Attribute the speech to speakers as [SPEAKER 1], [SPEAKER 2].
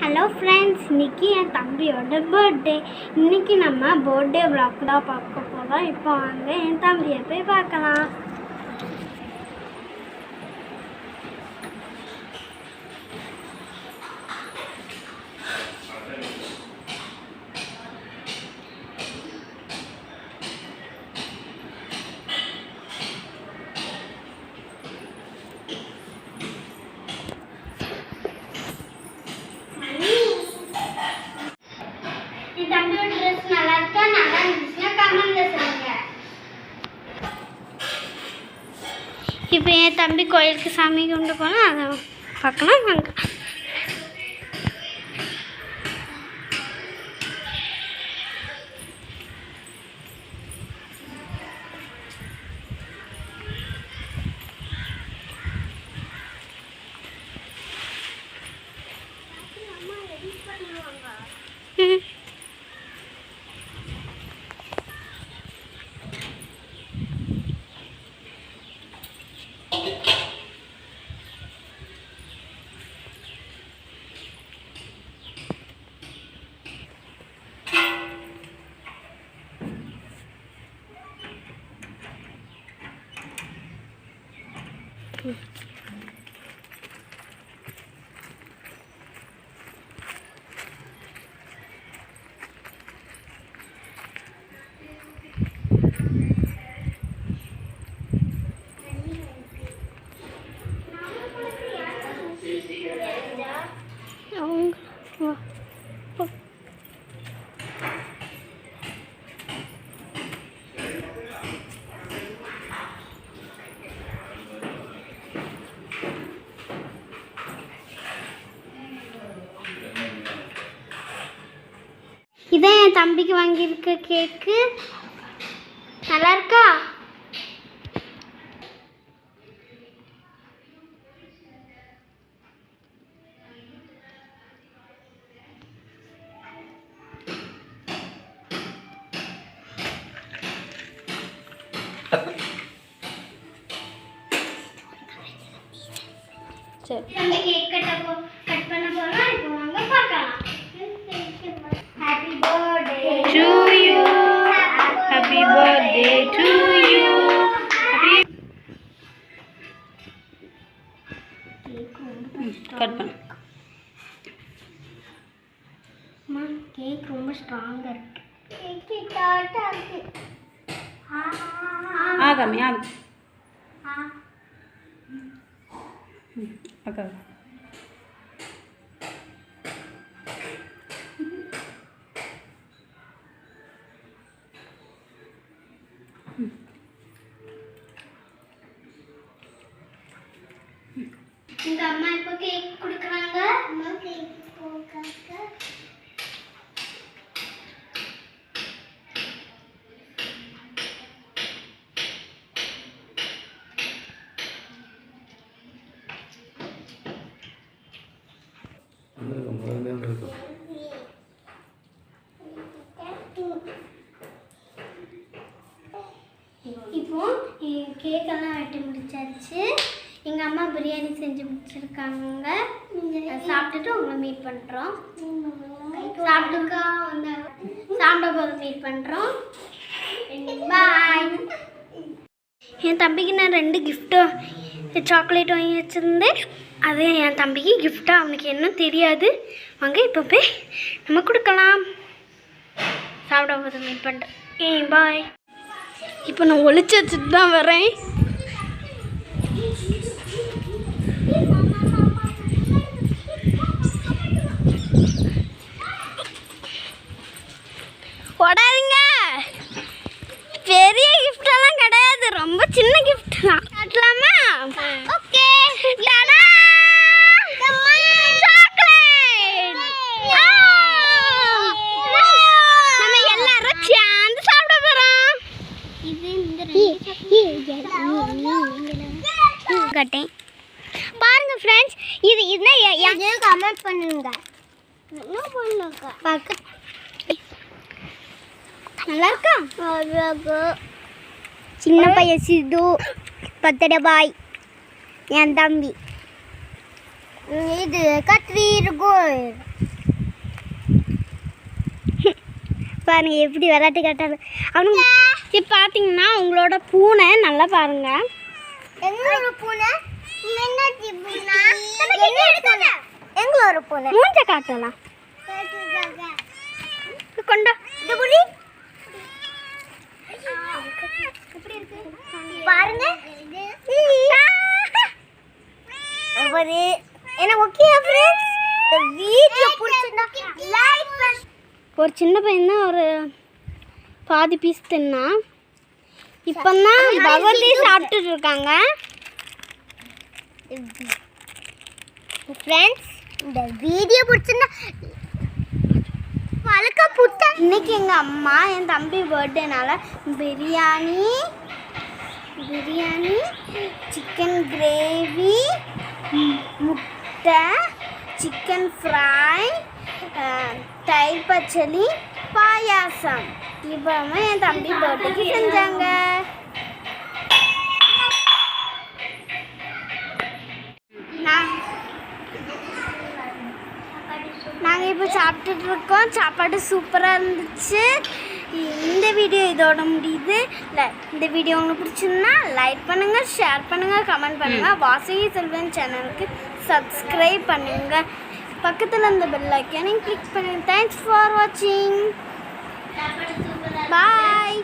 [SPEAKER 1] Hello friends, இன்றைக்கி என் தம்பியோட birthday. இன்றைக்கி நம்ம பர்த்டே விளாக் தான் பார்க்க போகிறோம். இப்போ வாங்க என் தம்பியை போய் பார்க்கலாம். தம்பியோட ட்ரெஸ் நல்லா இருக்கா? நல்லா இருந்துச்சுன்னா கமெண்ட்ல சொல்லுங்க. இப்போ என் தம்பி கோயிலுக்கு சாமி கொண்டு போனால் அதை பார்க்கலாம் வாங்க. இதான் என் தம்பிக்கு வாங்கியிருக்க கேக்கு. நல்லா இருக்கா? சரி, நம்ம கேக் கட் பண்ண போறோம். இப்போ வாங்க பார்க்கலாம். Happy birthday to you. Happy birthday to you. Cut பண்ணு. அம்மா, கேக் ரொம்ப ஸ்ட்ராங்கா இருக்கு. கேக் டாட்டா இருக்கு.
[SPEAKER 2] ஆகாமி ஆகாமி அக்கா
[SPEAKER 1] இந்த அம்மா இப்போ கேக் கொடுக்குறாங்க. அம்மா கேக் போகாக்க இப்போ கேக்கெல்லாம் வெட்டி முடிச்சாச்சு. எங்கள் அம்மா பிரியாணி செஞ்சு முடிச்சிருக்காங்க. சாப்பிட்டுட்டு உங்களை மீட் பண்ணுறோம். சாப்பிட்ட போது மீட் பண்ணுறோம். பாய். என் தம்பிக்கு நான் 2 கிஃப்ட்டு சாக்லேட் வாங்கி வச்சுருந்தேன். அது என் தம்பிக்கு கிஃப்டாக அவனுக்கு என்ன தெரியாது. வாங்க இப்போ போய் நம்ம கொடுக்கலாம். சாப்பிட போது மீட் பண்ணுறேன். பாய். இப்போ நான் ஒளிச்சு வச்சுட்டு தான் வரேன். போடாதீங்க. பெரிய கிஃப்டெல்லாம் கிடையாது, ரொம்ப சின்ன கிஃப்ட் தான். காட்டலாமா? ஓகே. நம்ம எல்லாரும் சேர்ந்து சாப்பிட போறோம். கட்டேன் பாருங்க ஃப்ரெண்ட்ஸ். இது கமெண்ட் பண்ணுங்க. நல்லா இருக்கா? சின்ன பையன் சிது பர்த்டே பாய். என் தம்பி இது கத்திரி இருக்கும். பாருங்க எப்படி விளையாட்டு காட்டாரு அவனுங்க. இப்போ பார்த்தீங்கன்னா உங்களோட பூனை நல்லா பாருங்க.
[SPEAKER 2] எங்களோட பூனை எங்களோட பூனை
[SPEAKER 1] மூஞ்ச காட்டலாம் கொண்டா
[SPEAKER 2] பாருங்க. என்ன ஓகே ஃப்ரெண்ட்ஸ், இந்த வீடியோ பிடிச்சிருந்தா லைக் பண்ணு.
[SPEAKER 1] ஒரு சின்ன பையன் தான் ஒரு பாதி பீஸ் தின்னா. இப்போ தான் பகவதி சாப்பிட்டுட்டு இருக்காங்க.
[SPEAKER 2] ஃப்ரெண்ட்ஸ், இந்த வீடியோ பிடிச்சிருந்தா வழக்க புத்த.
[SPEAKER 1] இன்னைக்கு எங்கள் அம்மா என் தம்பி பர்த்டேனால பிரியாணி சிக்கன் கிரேவி, முட்டை, சிக்கன் ஃப்ரை, தயிர் பச்சடி, பாயாசம் இப்போ என் தம்பி பர்த்டேக்கு செஞ்சாங்க. நாங்கள் இப்போ சாப்பிட்டுட்டு இருக்கோம். சாப்பாடு சூப்பராக இருந்துச்சு. இந்த வீடியோ இதோட முடியுது. இந்த வீடியோ உங்களுக்கு பிடிச்சிருந்தா லைக் பண்ணுங்கள், ஷேர் பண்ணுங்கள், கமெண்ட் பண்ணுங்கள். வாசகி செல்வன் சேனலுக்கு சப்ஸ்கிரைப் பண்ணுங்கள். பக்கத்தில் இந்த பெல் ஐக்கானையும் கிளிக் பண்ணுங்கள். தேங்க்ஸ் ஃபார் வாட்சிங். பாய்.